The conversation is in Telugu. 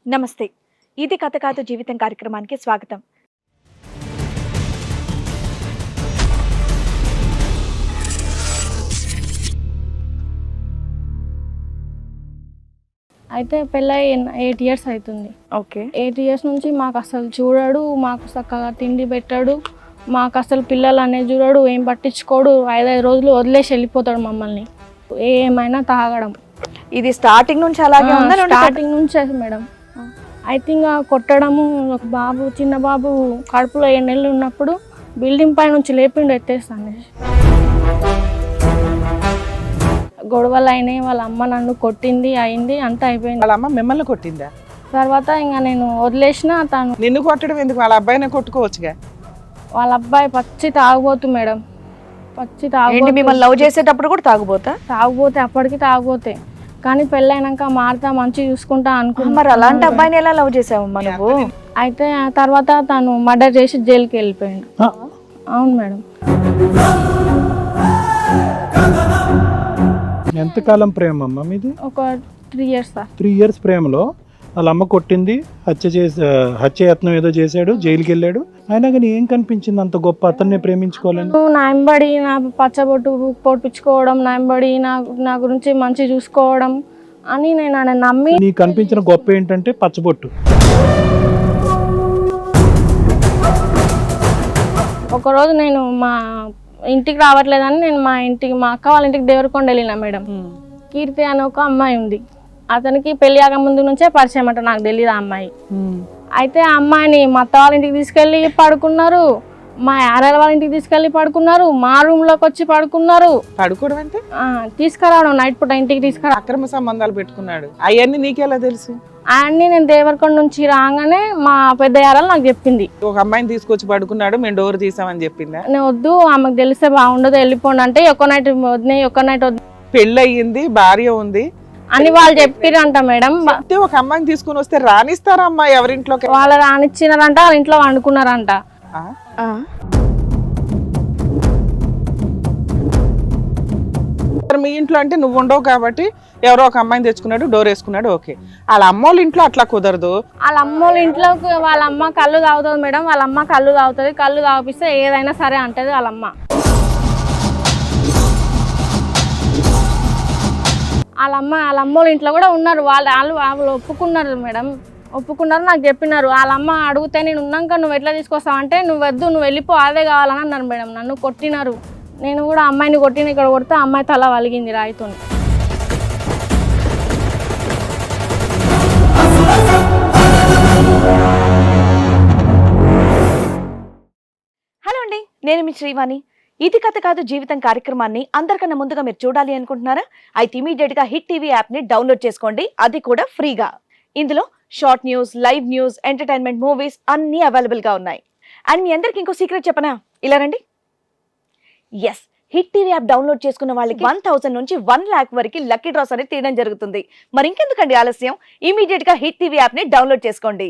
నమస్తే. ఇది కథ కాదు జీవితం కార్యక్రమానికి స్వాగతం. అయితే పెళ్ళై 8 ఇయర్స్ అవుతుంది. ఓకే. 8 ఇయర్స్ నుంచి మాకు అసలు చూడడు, మాకు చక్కగా తిండి పెట్టాడు, మాకు అసలు పిల్లలు అనేది చూడడు, ఏం పట్టించుకోడు. 5 రోజులు వదిలేసి వెళ్ళిపోతాడు మమ్మల్ని. ఏమైనా తాగడం. ఇది స్టార్టింగ్ నుంచి అలాగే ఉందా? స్టార్టింగ్ నుంచే మేడం. అయితే ఇంకా కొట్టడము. ఒక బాబు, చిన్న బాబు కడుపులో 7 నెలలు ఉన్నప్పుడు బిల్డింగ్ పై నుంచి లేపిండు ఎత్తేస్తాను. గొడవలు అయినాయి, వాళ్ళ అమ్మ నన్ను కొట్టింది, అయింది, అంతా అయిపోయింది. వాళ్ళ అమ్మ మిమ్మల్ని కొట్టిందా? తర్వాత ఇంకా నేను వదిలేసిన. తను నిన్ను కొట్టడం ఎందుకు? వాళ్ళ అబ్బాయిని కొట్టుకోవచ్చుగా. వాళ్ళ అబ్బాయి పచ్చి తాగుబోతు మేడం. పచ్చి ఏంటి, తాగుబోతు. మిమ్మల్ని లవ్ చేసేటప్పుడు కూడా తాగుబోతా? తాగుబోతే, అప్పటికి తాగుబోతే. కానీ పెళ్ళైనాక మారుతా, మంచిగా చూసుకుంటా అనుకున్నా. మరి అలాంటి అబ్బాయిని ఎలా లవ్ చేసావమ్మా నువ్వు? అయితే ఆ తర్వాత తను మర్డర్ చేసి జైలుకి వెళ్ళిపోయాడు. అవును మేడం. ఎంతకాలం ప్రేమ అమ్మ మీది? ఒక 3 ఇయర్స్. 3 ఇయర్స్ ప్రేమలో వాళ్ళ అమ్మ కొట్టింది, హత్యయత్నం ఏదో చేశాడు, జైలుకి వెళ్ళాడు. అయినా కానీ ఏం కనిపించింది అంత గొప్ప అతన్ని ప్రేమించుకోవాలని? నా ఎంబడి నా పచ్చబొట్టు పొడిపించుకోవడం, నా ఎంబడి నా గురించి మంచి చూసుకోవడం అని నేను ఆయన నమ్మి. నీకు కనిపించిన గొప్ప ఏంటంటే పచ్చబొట్టు. ఒకరోజు నేను మా ఇంటికి రావట్లేదని నేను మా అక్క వాళ్ళ ఇంటికి దేవరకొండ వెళ్ళినా మేడం. కీర్తి అనే ఒక అమ్మాయి ఉంది. అతనికి పెళ్లి ఆగ ముందు నుంచే పరిచయం అంట, నాకు తెలియదు ఆ అమ్మాయి. అయితే ఆ అమ్మాయిని మా అత్త వాళ్ళ ఇంటికి తీసుకెళ్ళి పడుకున్నారు, మా యారాల వాళ్ళ ఇంటికి తీసుకెళ్ళి పడుకున్నారు, మా రూమ్ లోకి వచ్చి పడుకున్నారు. పడుకోవడం అంటే తీసుకురావడం, నైట్ పూట ఇంటికి తీసుకురా. అక్రమ సంబంధాలు పెట్టుకున్నాడు. అవన్నీ నీకెలా తెలుసు? అన్ని నేను దేవరకొండ నుంచి రాగానే మా పెద్ద యారాలు నాకు చెప్పింది. ఒక అమ్మాయిని తీసుకొచ్చి పడుకున్నాడు, మేము డోర్ తీసామని చెప్పిందా? నేను వద్దు, ఆమెకు తెలిస్తే బాగుండదు, వెళ్ళిపోండి అంటే ఒక్క నైట్ వద్దు, ఒక్క నైట్ వద్దు. పెళ్ళి అయ్యింది, భార్య ఉంది అని వాళ్ళు చెప్పిరంట మేడం. ఒక అమ్మాయిని తీసుకుని వస్తే రానిస్తారా అమ్మా ఎవరింట్లోకి? వాళ్ళు రానిచ్చినారంట, వాళ్ళ ఇంట్లో వండుకున్నారంట. మీ ఇంట్లో అంటే నువ్వు ఉండవు కాబట్టి ఎవరో ఒక అమ్మాయిని తెచ్చుకున్నాడు, డోర్ వేసుకున్నాడు, ఓకే. వాళ్ళ అమ్మోళ్ళ ఇంట్లో అట్లా కుదరదు. వాళ్ళ అమ్మోళ్ళ ఇంట్లోకి వాళ్ళ అమ్మ కళ్ళు తాగుతుంది మేడం. వాళ్ళ అమ్మ కళ్ళు తాగుతుంది, కళ్ళు తాగిపిస్తే ఏదైనా సరే అంటది వాళ్ళ అమ్మ. వాళ్ళ అమ్మోళ్ళ ఇంట్లో కూడా ఉన్నారు, వాళ్ళు ఒప్పుకున్నారు మేడం, ఒప్పుకున్నారు. నాకు చెప్పినారు. వాళ్ళ అమ్మ అడిగితే నేను ఉన్నాక నువ్వు ఎట్లా తీసుకొస్తావు అంటే, నువ్వు వద్దు, నువ్వు వెళ్ళిపో, అదే కావాలని అన్నారు మేడం. నన్ను కొట్టినారు. నేను కూడా అమ్మాయిని కొట్టిన, ఇక్కడ కొడితే అమ్మాయి తల వలిగింది రాయితో. హలో అండి, నేను మీ శ్రీవాణి. ఇది కథ కాదు జీవితం కార్యక్రమాన్ని అందరికన్నా ముందుగా మీరు చూడాలి అనుకుంటున్నారా? అయితే ఇమీడియట్ గా హిట్ టీవీ యాప్ ని డౌన్లోడ్ చేసుకోండి, అది కూడా ఫ్రీగా. ఇందులో short news, live news, entertainment, movies అన్ని అవైలబుల్ గా ఉన్నాయి. అండ్ మీ అందరికి ఇంకో సీక్రెట్ చెప్పనా? ఇలా రండి. Yes, hit TV app download చేసుకున్న వాళ్ళకి 1000 నుంచి 1 lakh వరకు లక్కీ డ్రాస్ అనేది తీయడం జరుగుతుంది. మరి ఇంకెందుకండి ఆలస్యం, ఇమీడియట్ గా హిట్ టీవీ యాప్ ని డౌన్లోడ్ చేసుకోండి.